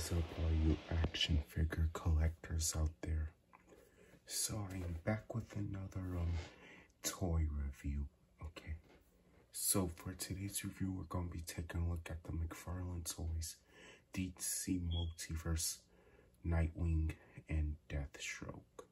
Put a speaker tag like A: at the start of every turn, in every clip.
A: is up, all you action figure collectors out there? So I'm back with another toy review. Okay, so for today's review, we're going to be taking a look at the McFarlane Toys DC Multiverse, Nightwing, and Deathstroke.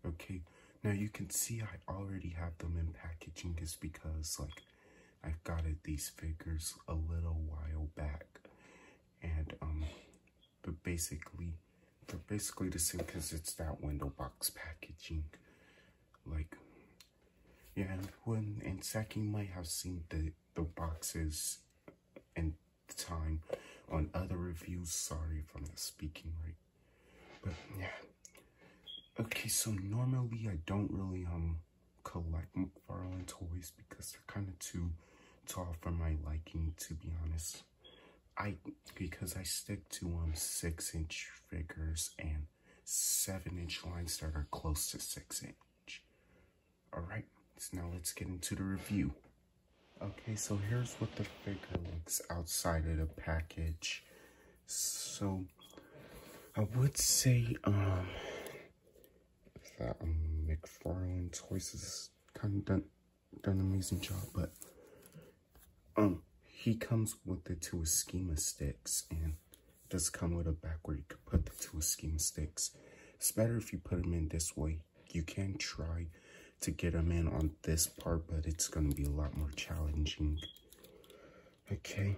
A: Okay, now you can see I already have them in packaging, is because I've got these figures a little while back, and but basically they're basically the same because it's that window box packaging. Yeah, and second, you might have seen the boxes and time on other reviews. Sorry if I'm not speaking right, but yeah. Okay, so normally I don't really collect McFarlane toys because they're kind of too tall for my liking, to be honest. Because I stick to 6-inch figures and 7-inch lines that are close to 6-inch. Alright, so now let's get into the review. Okay, so here's what the figure looks outside of the package. So I would say that McFarlane Toys has kind of done an amazing job, but he comes with the two schema sticks, and it does come with a back where you can put the two schema sticks. It's better if you put them in this way. You can try to get them in on this part, but it's going to be a lot more challenging. Okay,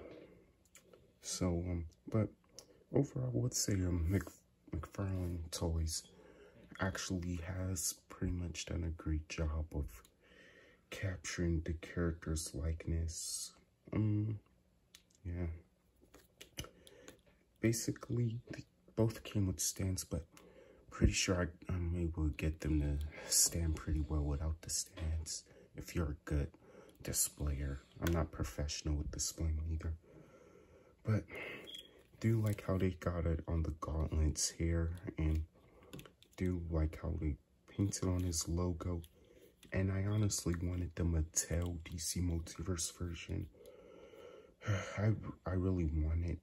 A: so but overall, I would say McFarlane Toys actually has pretty much done a great job of capturing the character's likeness. Yeah. Basically, they both came with stands, but pretty sure I'm able to get them to stand pretty well without the stands if you're a good displayer. I'm not professional with displaying either, but do like how they got it on the gauntlets here, and do like how they painted on his logo. And I honestly wanted the Mattel DC Multiverse version. I really want it,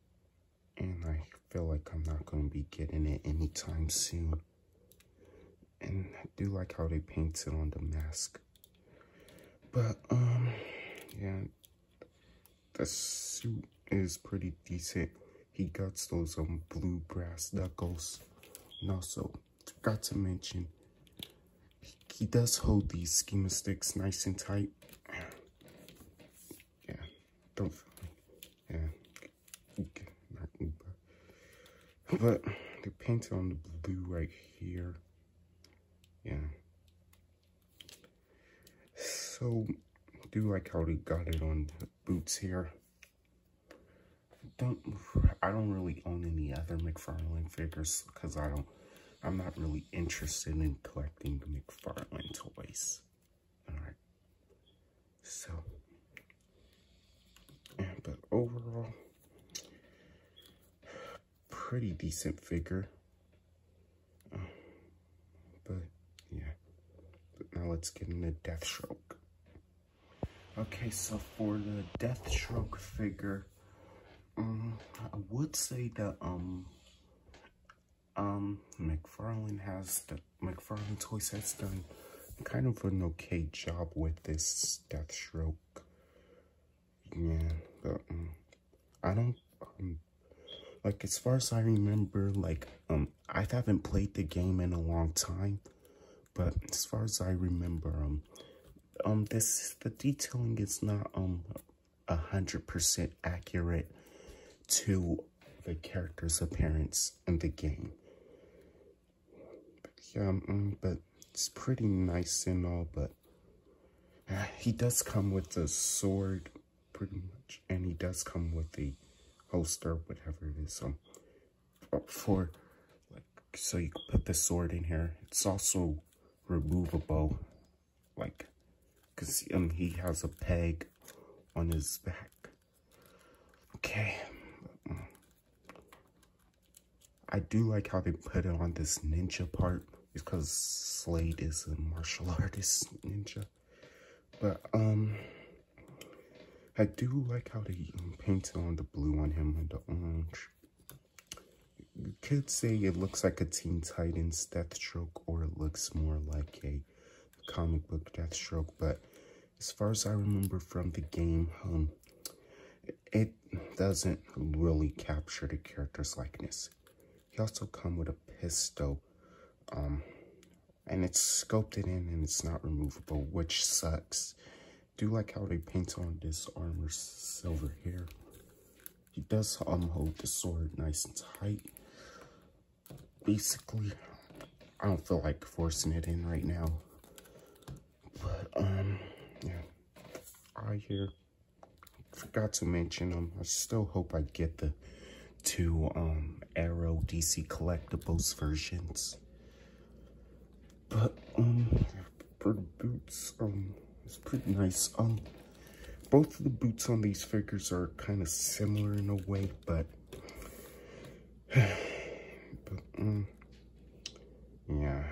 A: and I feel like I'm not going to be getting it anytime soon. And I do like how they painted on the mask. But yeah, the suit is pretty decent. He got those blue brass knuckles, and also forgot to mention, he does hold these schema sticks nice and tight. Yeah, don't. Yeah, but they painted on the blue right here. Yeah. So, do like how they got it on the boots here. I don't really own any other McFarlane figures because I'm not really interested in collecting the McFarlane toys. Alright. So, yeah, but overall, pretty decent figure. But yeah. But now let's get into Deathstroke. Okay, so for the Deathstroke figure, I would say that McFarlane Toys has done kind of an okay job with this Deathstroke. Yeah, but I don't like, as far as I remember, I haven't played the game in a long time, but as far as I remember, the detailing is not 100% accurate to the character's appearance in the game. But yeah, but it's pretty nice and all, but he does come with a sword, pretty much, and he does come with a holster, whatever it is, for, so you can put the sword in here. It's also removable, because he has a peg on his back. Okay. I do like how they put it on this ninja part, because Slade is a martial artist ninja. But I do like how they painted on the blue on him and the orange. you could say it looks like a Teen Titans Deathstroke, or it looks more like a comic book Deathstroke, but as far as I remember from the game, it doesn't really capture the character's likeness. He also comes with a pistol, and it's sculpted in and it's not removable, which sucks. Do like how they paint on this armor silver here. He does hold the sword nice and tight. Basically, I don't feel like forcing it in right now. But yeah. Forgot to mention, I still hope I get the 2 Arrow DC collectibles versions. But for the boots, it's pretty nice. Both of the boots on these figures are kind of similar in a way, but yeah,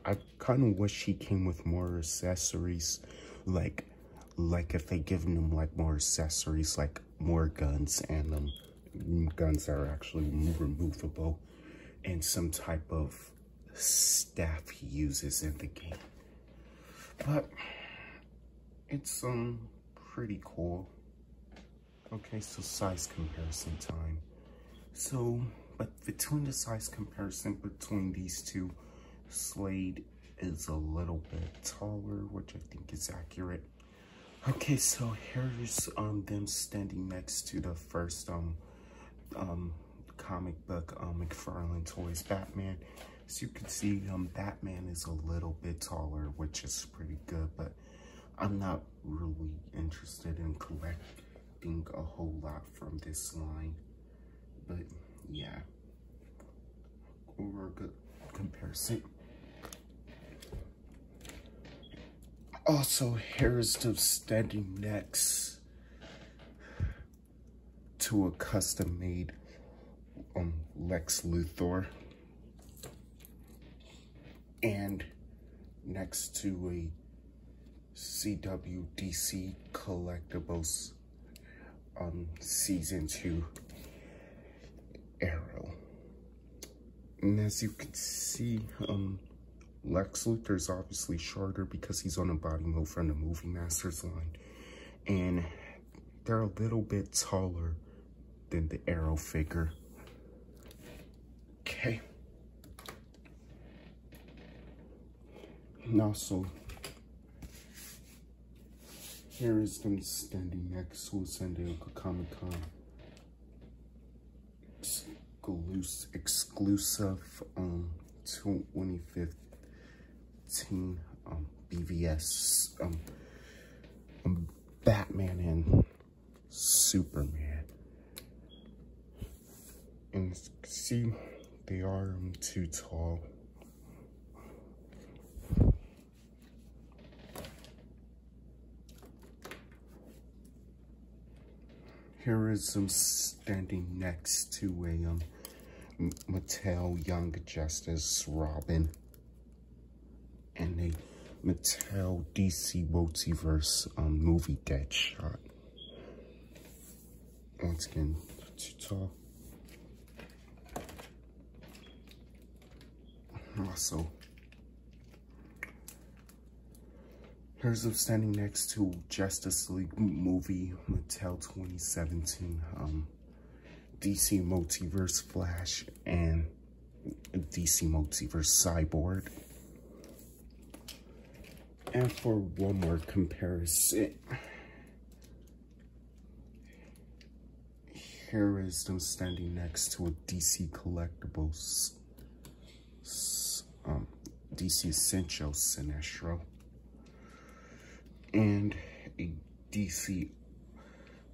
A: I kind of wish he came with more accessories, like if they given him like more accessories, like more guns, and guns that are actually removable, and some type of staff he uses in the game. But it's pretty cool. Okay, so size comparison time. So, but between the size comparison between these two, Slade is a little bit taller, which I think is accurate. Okay, so here's them standing next to the first comic book McFarlane Toys Batman. As you can see, Batman is a little bit taller, which is pretty good, but I'm not really interested in collecting a whole lot from this line. But yeah, over a good comparison. Also, here's them standing next to a custom-made Lex Luthor, and next to a CWDC Collectibles Season 2 Arrow. And as you can see, Lex Luthor is obviously shorter because he's on a body mode from the Movie Masters line, and they're a little bit taller than the Arrow figure. Okay. And also, here is them standing next to a San Diego Comic-Con exclusive 2015 BVS Batman and Superman. And as you can see, they are too tall. Here is them standing next to a Mattel Young Justice Robin and a Mattel DC Multiverse movie Deadshot. Once again, too tall. Also, here's them standing next to Justice League movie Mattel 2017, DC Multiverse Flash, and DC Multiverse Cyborg. And for one more comparison, here is them standing next to a DC Collectibles DC Essentials Sinestro and a DC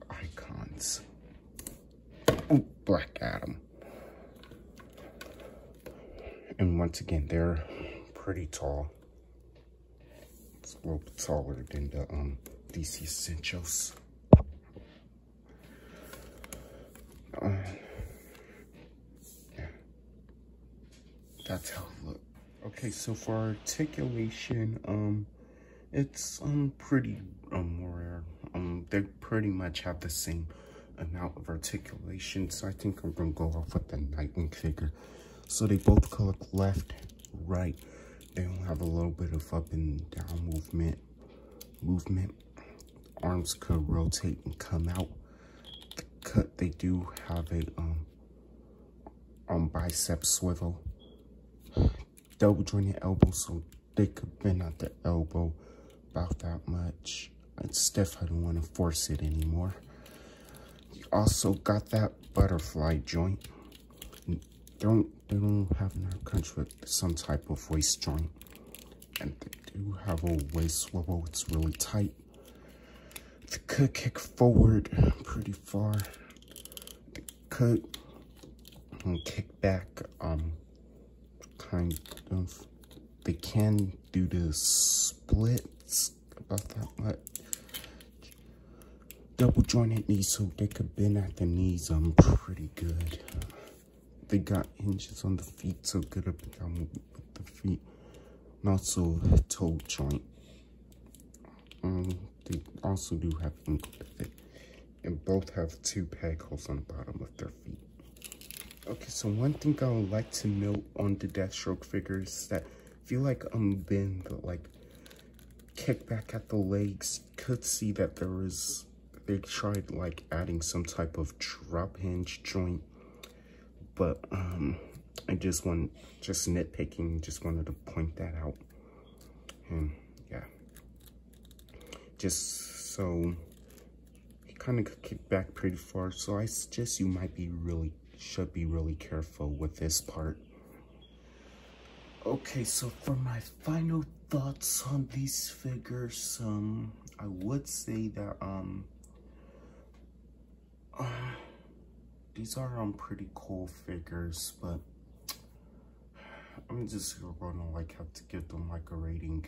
A: Icons Black Adam. And once again, they're pretty tall. It's a little bit taller than the DC Essentials. Yeah, that's how it looks. Okay, so for articulation, it's pretty rare. They pretty much have the same amount of articulation, so I think I'm gonna go off with the Nightwing figure. So they both look left, right. They don't have a little bit of up and down movement. Arms could rotate and come out. The cut, they do have a bicep swivel. Double jointed elbow, so they could bend at the elbow about that much. Steph, I don't want to force it anymore. You also got that butterfly joint. They don't have in our country some type of waist joint. And they do have a waist swivel. It's really tight. They could kick forward pretty far. They could kick back kind of. They can do the splits about that much. Double jointed knees, so they could bend at the knees pretty good. They got hinges on the feet, so good up and down with the feet. And also the toe joint. They also do have ankle pivot. And both have 2 peg holes on the bottom of their feet. Okay, so one thing I would like to note on the Deathstroke figures is that I feel like bend, like kick back at the legs. Could see that they tried like adding some type of drop hinge joint, but I just nitpicking, just wanted to point that out. And yeah, just so you kind of kick back pretty far, so I suggest you should be really careful with this part. Okay, so for my final thoughts on these figures, I would say that these are pretty cool figures, but I'm just gonna have to give them like a rating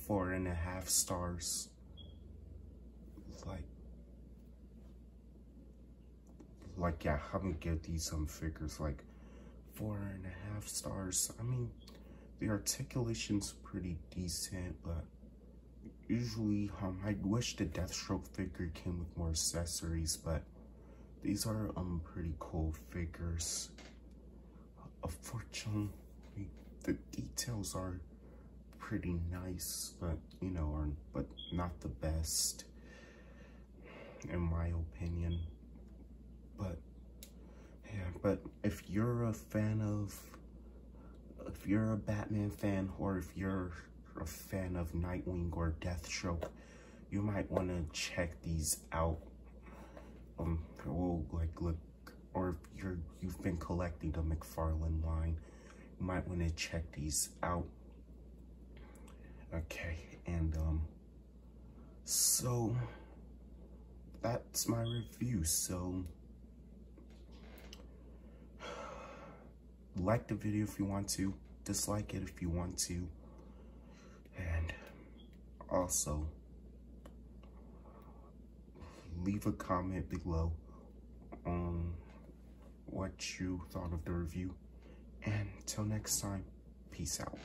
A: 4.5 stars. Like yeah, I'm gonna give these figures like 4.5 stars. I mean, the articulation's pretty decent, but usually I wish the Deathstroke figure came with more accessories, but these are pretty cool figures. Unfortunately, the details are pretty nice, but you know, but not the best in my opinion. But yeah, but if you're a Batman fan, or if you're a fan of Nightwing or Deathstroke, you might want to check these out. Or if you've been collecting the McFarlane line, you might want to check these out. Okay, and so that's my review. So like the video if you want to, dislike it if you want to, and also leave a comment below on what you thought of the review. And till next time, peace out.